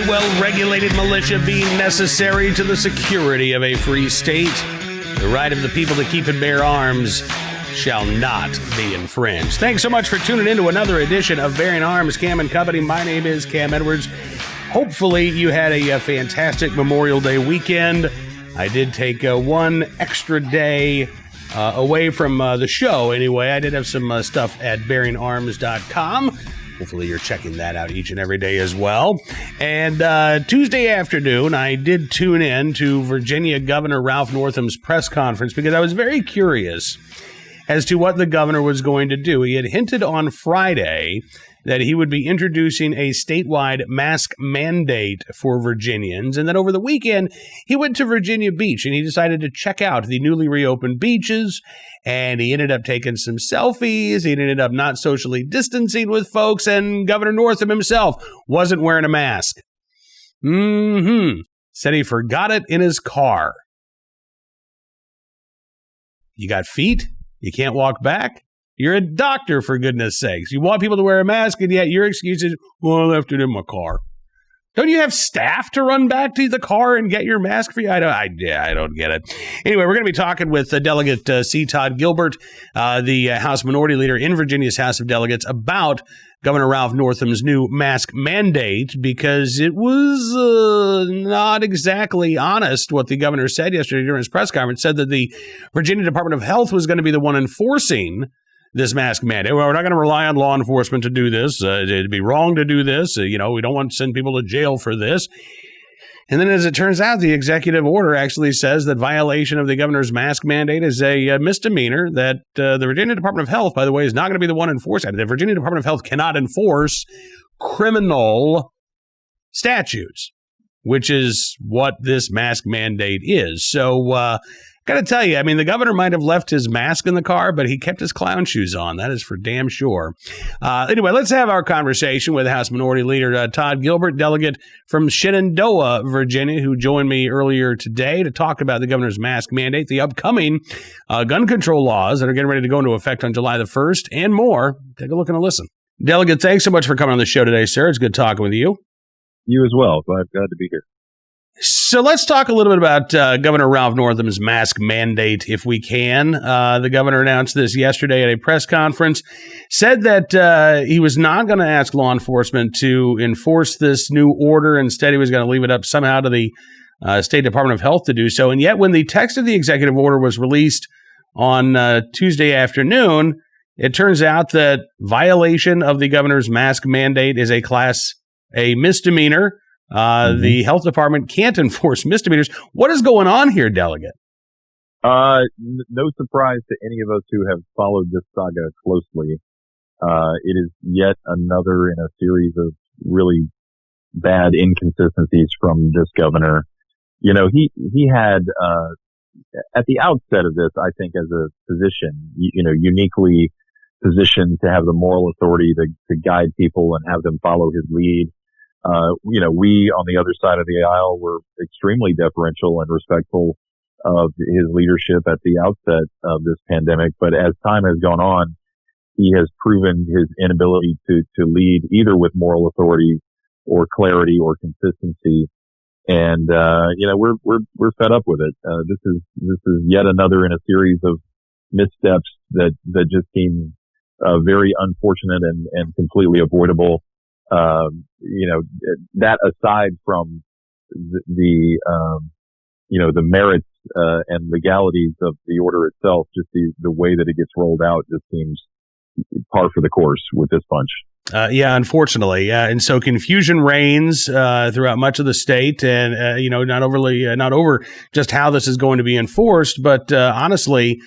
a well-regulated militia being necessary to the security of a free state, the right of the people to keep and bear arms shall not be infringed. Thanks so much for tuning in to another edition of Bearing Arms, Cam and Company. My name is Cam Edwards. Hopefully you had a fantastic Memorial Day weekend. I did take one extra day away from the show anyway. I did have some stuff at bearingarms.com. Hopefully you're checking that out each and every day as well. And Tuesday afternoon, I did tune in to Virginia Governor Ralph Northam's press conference because I was very curious as to what the governor was going to do. He had hinted on Friday that he would be introducing a statewide mask mandate for Virginians. And then over the weekend, he went to Virginia Beach and he decided to check out the newly reopened beaches. And he ended up taking some selfies. He ended up not socially distancing with folks. And Governor Northam himself wasn't wearing a mask. Said he forgot it in his car. You got feet? You can't walk back? You're a doctor, for goodness sakes. You want people to wear a mask, and yet your excuse is, well, I left it in my car. Don't you have staff to run back to the car and get your mask for you? I don't get it. Anyway, we're going to be talking with Delegate Todd Gilbert, the House Minority Leader in Virginia's House of Delegates, about Governor Ralph Northam's new mask mandate, because it was not exactly honest what the governor said yesterday during his press conference. Said that the Virginia Department of Health was going to be the one enforcing this mask mandate. Well, we're not going to rely on law enforcement to do this. It'd be wrong to do this. We don't want to send people to jail for this. And then, as it turns out, the executive order actually says that violation of the governor's mask mandate is a misdemeanor, that the Virginia Department of Health, by the way, is not going to be the one enforcing. The Virginia Department of Health cannot enforce criminal statutes, which is what this mask mandate is. So, got to tell you, I mean, the governor might have left his mask in the car, but he kept his clown shoes on. That is for damn sure. Anyway, let's have our conversation with House Minority Leader Todd Gilbert, delegate from Shenandoah, Virginia, who joined me earlier today to talk about the governor's mask mandate, the upcoming gun control laws that are getting ready to go into effect on July the 1st, and more. Take a look and a listen. Delegate, thanks so much for coming on the show today, sir. It's good talking with you. You as well. Glad to be here. So let's talk a little bit about Governor Ralph Northam's mask mandate, if we can. The governor announced this yesterday at a press conference, said that he was not going to ask law enforcement to enforce this new order. Instead, he was going to leave it up somehow to the State Department of Health to do so. And yet, when the text of the executive order was released on Tuesday afternoon, it turns out that violation of the governor's mask mandate is a misdemeanor. The health department can't enforce misdemeanors. What is going on here, Delegate? No surprise to any of us who have followed this saga closely. It is yet another in a series of really bad inconsistencies from this governor. He had, at the outset of this, I think as a physician, uniquely positioned to have the moral authority to guide people and have them follow his lead. We on the other side of the aisle were extremely deferential and respectful of his leadership at the outset of this pandemic. But as time has gone on, he has proven his inability to lead either with moral authority or clarity or consistency. And, we're fed up with it. This is yet another in a series of missteps that just seem, very unfortunate and completely avoidable. That aside from the merits, and legalities of the order itself, just the way that it gets rolled out just seems par for the course with this bunch. Unfortunately. And so confusion reigns throughout much of the state, and, not over just how this is going to be enforced, but honestly,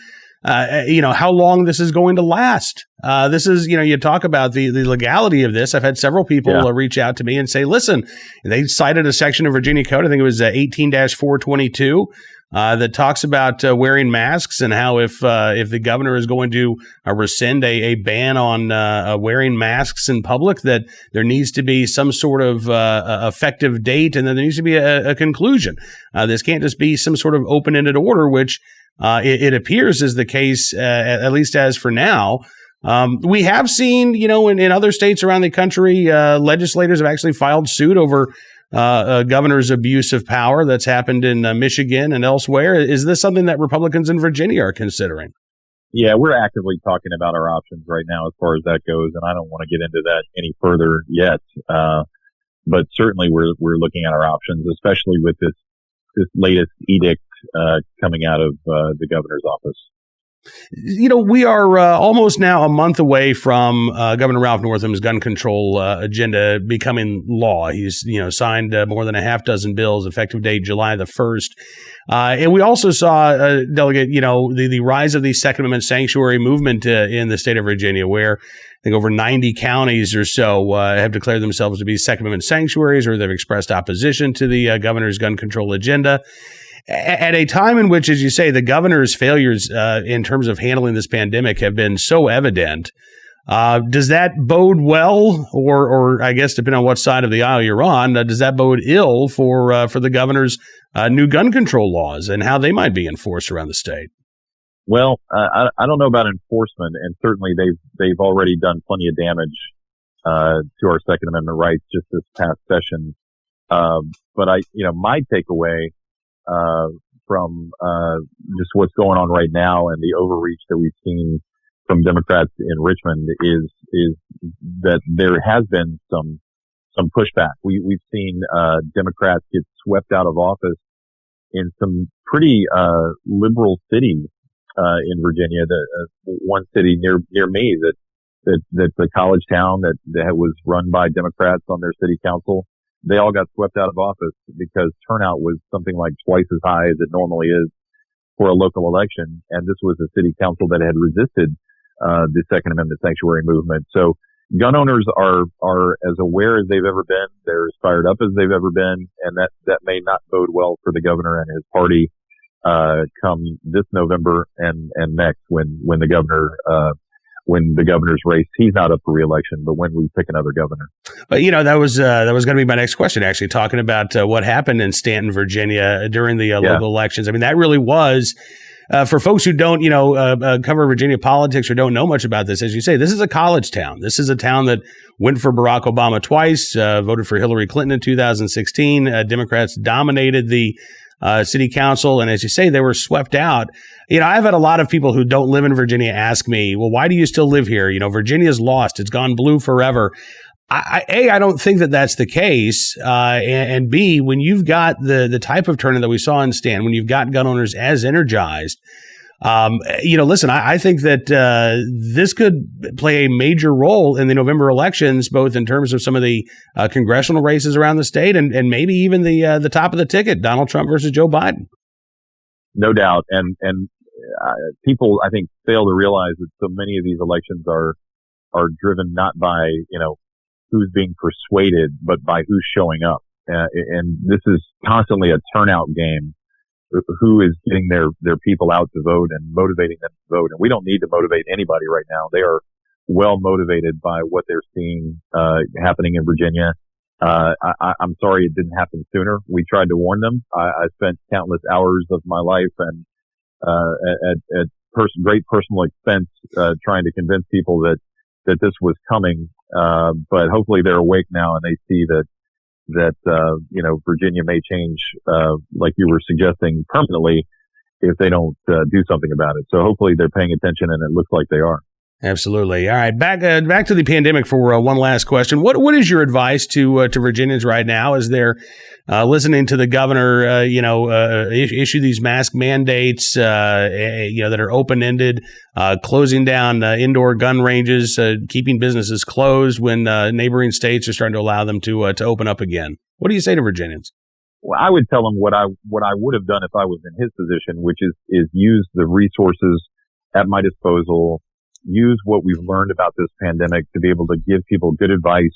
how long this is going to last. This is, you talk about the legality of this. I've had several people reach out to me and say, listen, they cited a section of Virginia Code, I think it was 18-422, that talks about wearing masks and how if the governor is going to rescind a ban on wearing masks in public, that there needs to be some sort of effective date, and then there needs to be a conclusion. This can't just be some sort of open-ended order, which it appears is the case, at least as for now. We have seen, in other states around the country, legislators have actually filed suit over governor's abuse of power that's happened in Michigan and elsewhere. Is this something that Republicans in Virginia are considering? Yeah, we're actively talking about our options right now as far as that goes, and I don't want to get into that any further yet. But certainly we're looking at our options, especially with this latest edict coming out of the governor's office. We are almost now a month away from Governor Ralph Northam's gun control agenda becoming law. He's, signed more than a half dozen bills, effective date July the 1st. And we also saw, Delegate, the rise of the Second Amendment sanctuary movement in the state of Virginia, where I think over 90 counties or so have declared themselves to be Second Amendment sanctuaries, or they've expressed opposition to the governor's gun control agenda. At a time in which, as you say, the governor's failures in terms of handling this pandemic have been so evident, does that bode well, or I guess depending on what side of the aisle you're on, does that bode ill for the governor's new gun control laws and how they might be enforced around the state? Well, I don't know about enforcement, and certainly they've already done plenty of damage to our Second Amendment rights just this past session. But my takeaway from just what's going on right now and the overreach that we've seen from Democrats in Richmond is that there has been some pushback. We've seen Democrats get swept out of office in some pretty liberal cities in Virginia. One city near me that's a college town that was run by Democrats on their city council. They all got swept out of office because turnout was something like twice as high as it normally is for a local election. And this was a city council that had resisted the Second Amendment sanctuary movement. So gun owners are as aware as they've ever been. They're as fired up as they've ever been. And that may not bode well for the governor and his party come this November and next when the governor's race, he's not up for re-election, but when we pick another governor. But that was going to be my next question, actually, talking about what happened in Staunton, Virginia during the local elections. I mean, that really was, for folks who don't, cover Virginia politics or don't know much about this, as you say, this is a college town. This is a town that went for Barack Obama twice, voted for Hillary Clinton in 2016. Democrats dominated the city council. And as you say, they were swept out. I've had a lot of people who don't live in Virginia ask me, well, why do you still live here? Virginia's lost. It's gone blue forever. I don't think that that's the case. And B, when you've got the type of turnout that we saw in Staunton, when you've got gun owners as energized, listen, I think that this could play a major role in the November elections, both in terms of some of the congressional races around the state and maybe even the top of the ticket, Donald Trump versus Joe Biden. No doubt. And people, I think, fail to realize that so many of these elections are driven not by, who's being persuaded, but by who's showing up. And this is constantly a turnout game. Who is getting their people out to vote and motivating them to vote. And we don't need to motivate anybody right now. They are well motivated by what they're seeing happening in Virginia. I'm sorry it didn't happen sooner. We tried to warn them. I spent countless hours of my life and at great personal expense trying to convince people that this was coming. But hopefully they're awake now and they see that Virginia may change, like you were suggesting, permanently if they don't do something about it. So hopefully they're paying attention, and it looks like they are. Absolutely. All right, back to the pandemic for one last question. What is your advice to Virginians right now as they're listening to the governor, issue these mask mandates, that are open-ended, closing down indoor gun ranges, keeping businesses closed when neighboring states are starting to allow them to open up again? What do you say to Virginians? Well, I would tell them what I would have done if I was in his position, which is use the resources at my disposal. Use what we've learned about this pandemic to be able to give people good advice.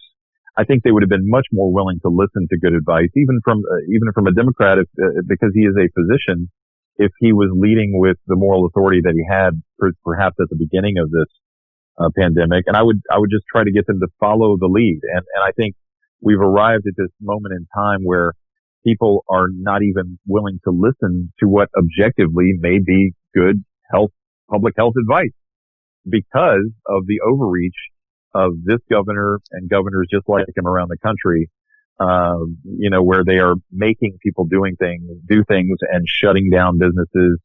I think they would have been much more willing to listen to good advice, even from a Democrat, because he is a physician. If he was leading with the moral authority that he had, perhaps at the beginning of this pandemic, and I would just try to get them to follow the lead. And I think we've arrived at this moment in time where people are not even willing to listen to what objectively may be good public health advice, because of the overreach of this governor and governors just like him around the country, where they are making people do things and shutting down businesses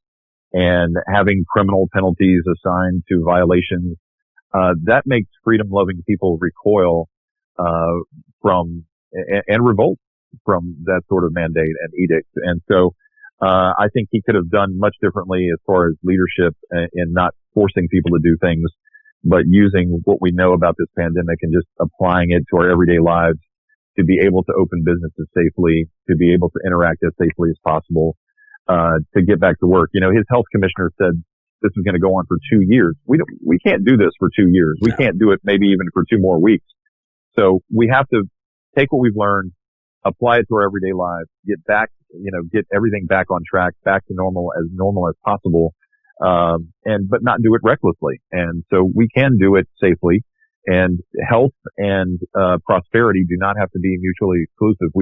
and having criminal penalties assigned to violations. That makes freedom-loving people recoil from and revolt from that sort of mandate and edict. And so I think he could have done much differently as far as leadership in not forcing people to do things, but using what we know about this pandemic and just applying it to our everyday lives to be able to open businesses safely, to be able to interact as safely as possible, to get back to work. His health commissioner said this is going to go on for 2 years. We can't do this for 2 years. We can't do it maybe even for 2 more weeks. So we have to take what we've learned, apply it to our everyday lives, get everything back on track, back to normal as possible, but not do it recklessly. And so we can do it safely, and health and prosperity do not have to be mutually exclusive.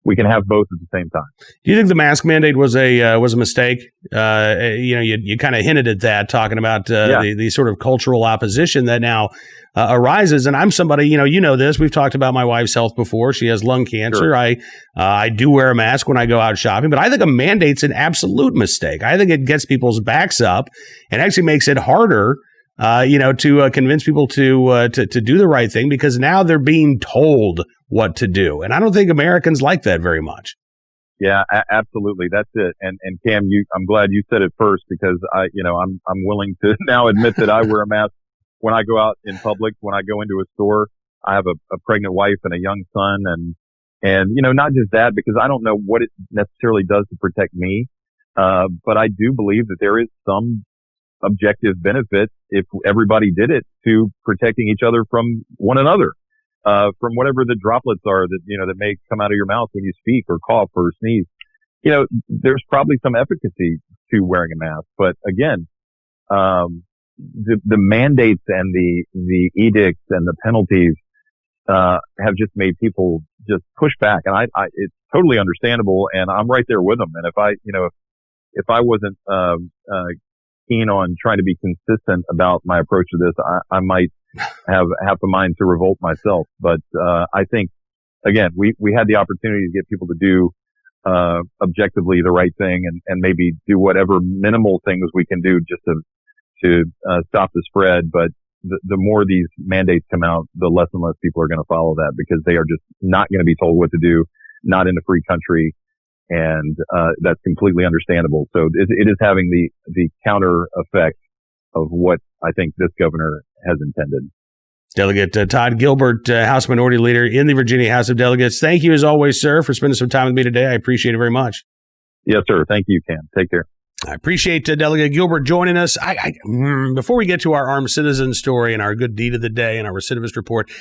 We can have both at the same time. Do you think the mask mandate was a mistake? You kind of hinted at that, talking about the sort of cultural opposition that now arises. And I'm somebody, you know this. We've talked about my wife's health before. She has lung cancer. Sure. I do wear a mask when I go out shopping, but I think a mandate's an absolute mistake. I think it gets people's backs up and actually makes it harder to convince people to do the right thing, because now they're being told what to do. And I don't think Americans like that very much. Yeah, absolutely. That's it. And Cam, I'm glad you said it first, because I'm willing to now admit that I wear a mask when I go out in public, when I go into a store. I have a pregnant wife and a young son, and not just that, because I don't know what it necessarily does to protect me. But I do believe that there is some objective benefit, if everybody did it, to protecting each other from one another, from whatever the droplets are that may come out of your mouth when you speak or cough or sneeze. There's probably some efficacy to wearing a mask, but again, the mandates and the edicts and the penalties have just made people just push back, and it's totally understandable, and I'm right there with them. And if I wasn't keen on trying to be consistent about my approach to this, I might have half a mind to revolt myself. But I think, again, we had the opportunity to get people to do objectively the right thing, and maybe do whatever minimal things we can do just to stop the spread. But the more these mandates come out, the less and less people are going to follow that, because they are just not going to be told what to do, not in a free country. And that's completely understandable. So it is having the counter effect of what I think this governor has intended. Delegate Todd Gilbert, House Minority Leader in the Virginia House of Delegates. Thank you, as always, sir, for spending some time with me today. I appreciate it very much. Yes, sir. Thank you, Cam. Take care. I appreciate Delegate Gilbert joining us. Before we get to our armed citizen story and our good deed of the day and our recidivist report,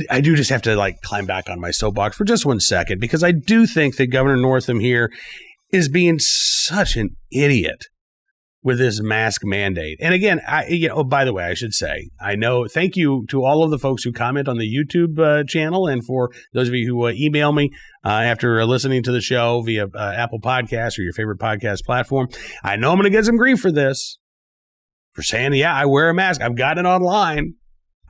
I do just have to climb back on my soapbox for just 1 second, because I do think that Governor Northam here is being such an idiot with this mask mandate. And again, by the way, I should say, thank you to all of the folks who comment on the YouTube channel, and for those of you who email me after listening to the show via Apple Podcasts or your favorite podcast platform. I know I'm going to get some grief for this, for saying, yeah, I wear a mask. I've got it online.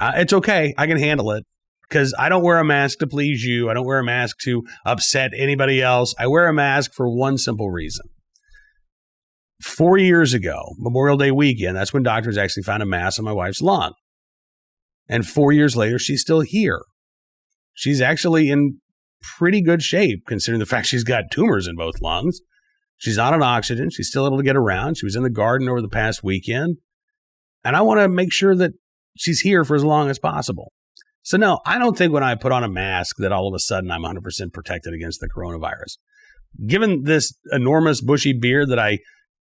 It's okay. I can handle it, because I don't wear a mask to please you. I don't wear a mask to upset anybody else. I wear a mask for one simple reason. 4 years ago, Memorial Day weekend, that's when doctors actually found a mass on my wife's lung. And 4 years later, she's still here. She's actually in pretty good shape, considering the fact she's got tumors in both lungs. She's not on oxygen. She's still able to get around. She was in the garden over the past weekend. And I want to make sure that she's here for as long as possible. So no, I don't think when I put on a mask that all of a sudden I'm 100% protected against the coronavirus. Given this enormous bushy beard that I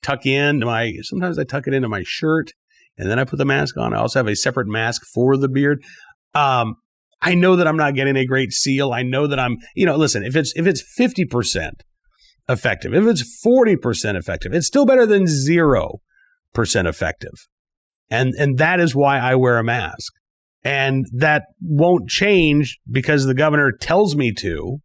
tuck in sometimes I tuck it into my shirt, and then I put the mask on. I also have a separate mask for the beard. I know that I'm not getting a great seal. I know that I'm, listen, if it's 50% effective, if it's 40% effective, it's still better than 0% effective. And that is why I wear a mask. And that won't change because the governor tells me to.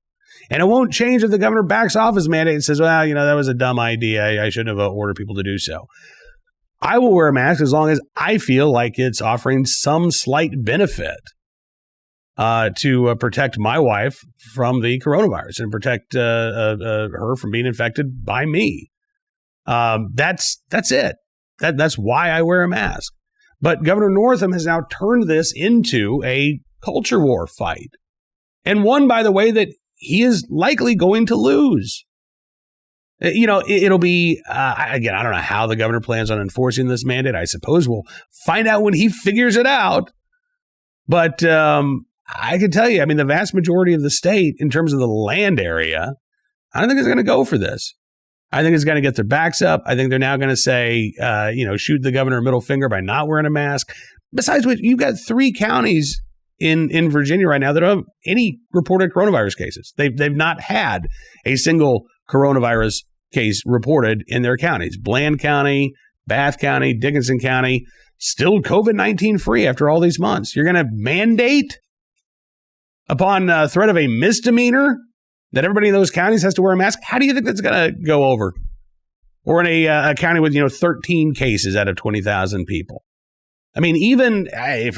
And it won't change if the governor backs off his mandate and says, well, that was a dumb idea. I shouldn't have ordered people to do so. I will wear a mask as long as I feel like it's offering some slight benefit to protect my wife from the coronavirus and protect her from being infected by me. That's it. That's why I wear a mask. But Governor Northam has now turned this into a culture war fight. And one, by the way, that he is likely going to lose. It'll be, again, I don't know how the governor plans on enforcing this mandate. I suppose we'll find out when he figures it out. But I can tell you, the vast majority of the state, in terms of the land area, I don't think it's going to go for this. I think it's going to get their backs up. I think they're now going to say, shoot the governor a middle finger by not wearing a mask. Besides which, you've got 3 counties in Virginia right now that don't have any reported coronavirus cases. They've not had a single coronavirus case reported in their counties. Bland County, Bath County, Dickinson County, still COVID-19 free after all these months. You're going to mandate upon threat of a misdemeanor that everybody in those counties has to wear a mask? How do you think that's going to go over? Or in a county with 13 cases out of 20,000 people. Even I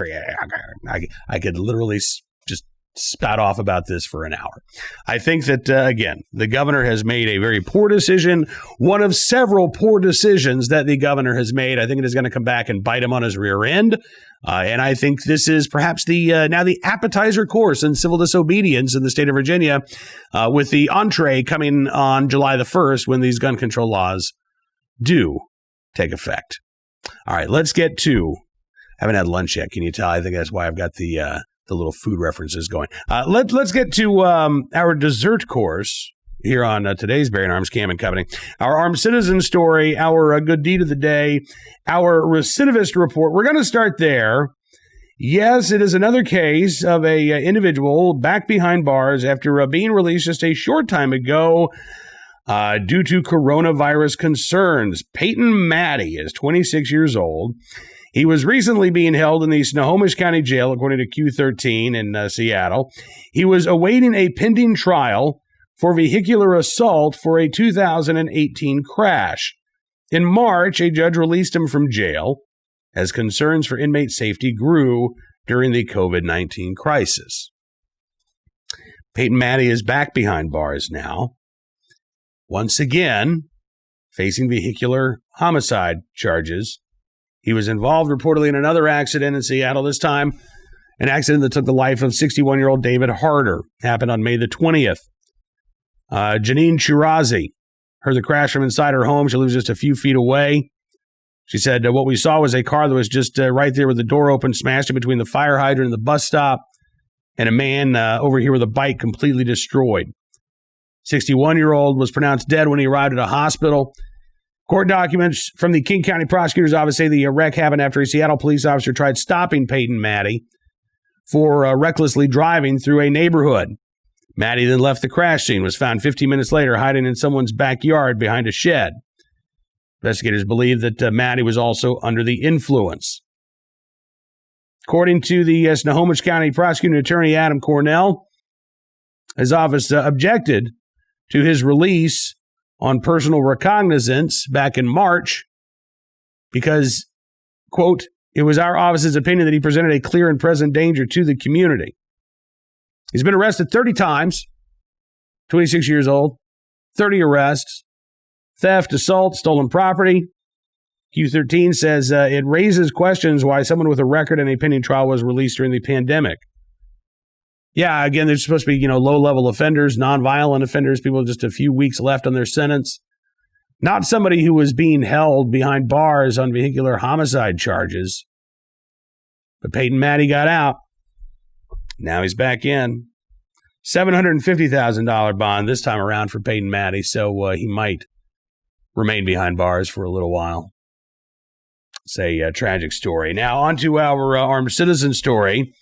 could literally just spout off about this for an hour. I think that again, the governor has made a very poor decision. One of several poor decisions that the governor has made. I think it is going to come back and bite him on his rear end. And I think this is perhaps now the appetizer course in civil disobedience in the state of Virginia, with the entree coming on July the 1st when these gun control laws do take effect. All right, let's get to. I haven't had lunch yet. Can you tell? I think that's why I've got the little food references going. Let's get to our dessert course here on today's Bearing Arms Cam and Company. Our armed citizen story, our good deed of the day, our recidivist report. We're going to start there. Yes, it is another case of a individual back behind bars after being released just a short time ago due to coronavirus concerns. Peyton Maddie is 26 years old. He was recently being held in the Snohomish County Jail, according to Q13 in Seattle. He was awaiting a pending trial for vehicular assault for a 2018 crash. In March, a judge released him from jail as concerns for inmate safety grew during the COVID-19 crisis. Peyton Maddie is back behind bars now, once again facing vehicular homicide charges. He was involved reportedly in another accident in Seattle, this time an accident that took the life of 61-year-old David Harder. Happened on May the 20th. Janine Shirazi heard the crash from inside her home. She lives just a few feet away. She said, what we saw was a car that was just right there with the door open, smashed in between the fire hydrant and the bus stop, and a man over here with a bike completely destroyed. 61-year-old was pronounced dead when he arrived at a hospital. Court documents from the King County Prosecutor's Office say the wreck happened after a Seattle police officer tried stopping Peyton Maddie for recklessly driving through a neighborhood. Maddie then left the crash scene, was found 15 minutes later hiding in someone's backyard behind a shed. Investigators believe that Maddie was also under the influence. According to the Snohomish County Prosecuting Attorney Adam Cornell, his office objected to his release on personal recognizance back in March because, quote, it was our office's opinion that he presented a clear and present danger to the community. He's been arrested 30 times, 26 years old, 30 arrests, theft, assault, stolen property. Q13 says it raises questions why someone with a record and a pending trial was released during the pandemic. Yeah, again, they're supposed to be, low-level offenders, nonviolent offenders, people with just a few weeks left on their sentence. Not somebody who was being held behind bars on vehicular homicide charges. But Peyton Maddie got out. Now he's back in. $750,000 bond this time around for Peyton Maddie, so he might remain behind bars for a little while. It's a tragic story. Now on to our armed citizen story.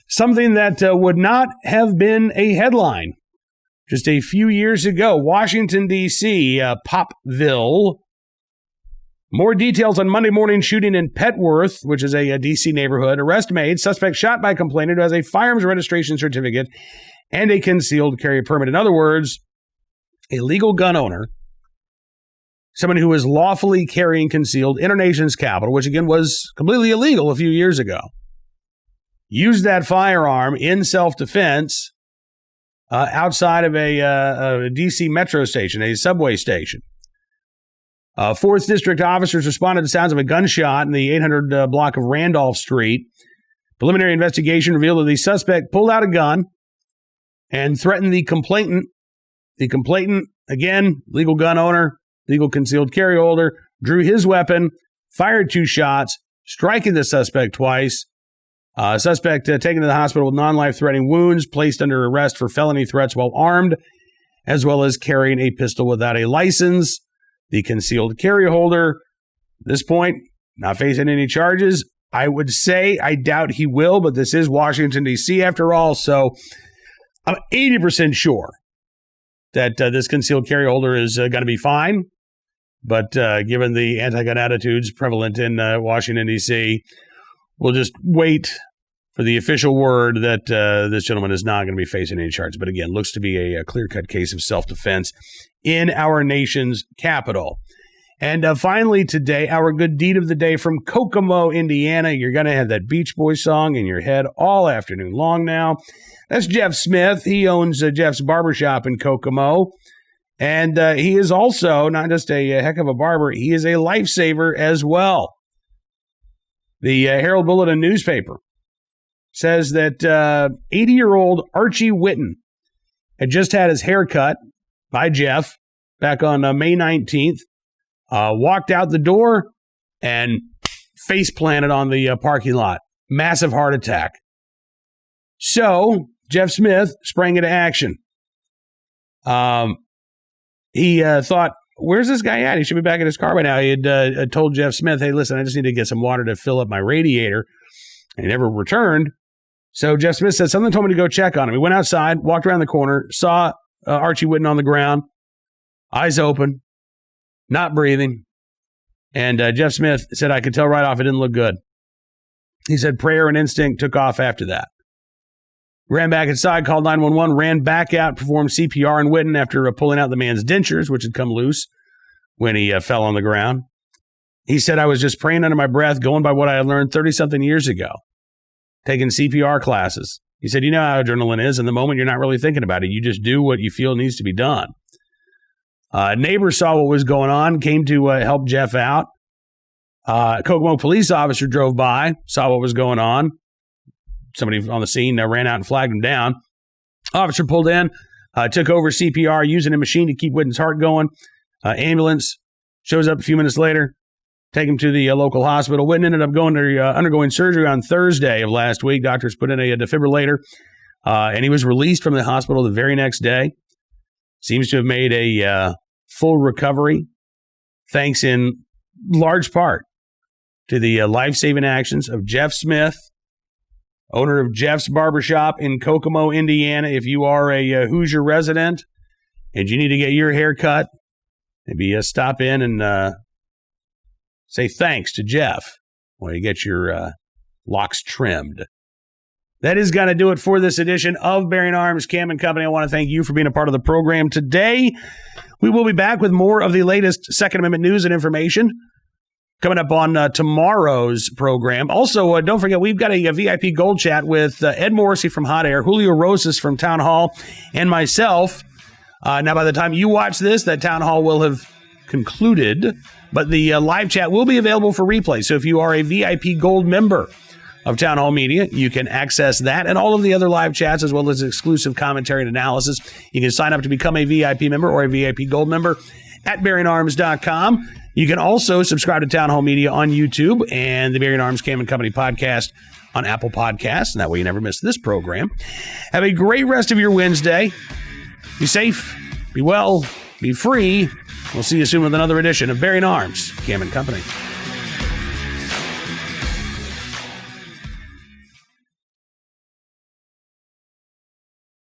Something that would not have been a headline just a few years ago. Washington, D.C., Popville. More details on Monday morning shooting in Petworth, which is a D.C. neighborhood. Arrest made. Suspect shot by complainant who has a firearms registration certificate and a concealed carry permit. In other words, a legal gun owner, someone who is lawfully carrying concealed in our nation's capital, which again was completely illegal a few years ago. used that firearm in self-defense outside of a D.C. metro station, a subway station. 4th District officers responded to sounds of a gunshot in the 800 block of Randolph Street. Preliminary investigation revealed that the suspect pulled out a gun and threatened the complainant. The complainant, again, legal gun owner, legal concealed carry holder, drew his weapon, fired 2 shots, striking the suspect twice. Suspect taken to the hospital with non-life-threatening wounds, placed under arrest for felony threats while armed, as well as carrying a pistol without a license. The concealed carry holder, at this point, not facing any charges. I would say I doubt he will, but this is Washington, D.C. after all, so I'm 80% sure that this concealed carry holder is going to be fine. But given the anti-gun attitudes prevalent in Washington, D.C., we'll just wait for the official word that this gentleman is not going to be facing any charges. But again, looks to be a clear-cut case of self-defense in our nation's capital. And finally today, our good deed of the day from Kokomo, Indiana. You're going to have that Beach Boys song in your head all afternoon long now. That's Jeff Smith. He owns Jeff's Barbershop in Kokomo. And he is also not just a heck of a barber, he is a lifesaver as well. The Herald Bulletin newspaper says that 80-year-old Archie Whitten had just had his hair cut by Jeff back on May 19th, walked out the door and face planted on the parking lot. Massive heart attack. So Jeff Smith sprang into action. He thought, where's this guy at? He should be back in his car by now. He had told Jeff Smith, hey, listen, I just need to get some water to fill up my radiator. And he never returned. So Jeff Smith said, something told me to go check on him. He went outside, walked around the corner, saw Archie Whitten on the ground, eyes open, not breathing. And Jeff Smith said, I could tell right off it didn't look good. He said prayer and instinct took off after that. Ran back inside, called 911, ran back out, performed CPR on Whitten after pulling out the man's dentures, which had come loose when he fell on the ground. He said, I was just praying under my breath, going by what I had learned 30-something years ago, taking CPR classes. He said, you know how adrenaline is. In the moment, you're not really thinking about it. You just do what you feel needs to be done. Neighbors saw what was going on, came to help Jeff out. Kokomo police officer drove by, saw what was going on. Somebody on the scene ran out and flagged him down. Officer pulled in, took over CPR, using a machine to keep Whitten's heart going. Ambulance shows up a few minutes later, take him to the local hospital. Whitten ended up undergoing surgery on Thursday of last week. Doctors put in a defibrillator, and he was released from the hospital the very next day. Seems to have made a full recovery, thanks in large part to the life-saving actions of Jeff Smith, owner of Jeff's Barbershop in Kokomo, Indiana. If you are a Hoosier resident and you need to get your hair cut, maybe stop in and say thanks to Jeff while you get your locks trimmed. That is going to do it for this edition of Bearing Arms Cam and Company. I want to thank you for being a part of the program today. We will be back with more of the latest Second Amendment news and information coming up on tomorrow's program. Also, don't forget, we've got a VIP Gold Chat with Ed Morrissey from Hot Air, Julio Rosas from Town Hall, and myself. Now, by the time you watch this, that Town Hall will have concluded, but the live chat will be available for replay. So if you are a VIP Gold member of Town Hall Media, you can access that and all of the other live chats, as well as exclusive commentary and analysis. You can sign up to become a VIP member or a VIP Gold member at bearingarms.com. You can also subscribe to Town Hall Media on YouTube and the Bearing Arms Cam and Company podcast on Apple Podcasts, and that way you never miss this program. Have a great rest of your Wednesday. Be safe, be well, be free. We'll see you soon with another edition of Bearing Arms Cam and Company.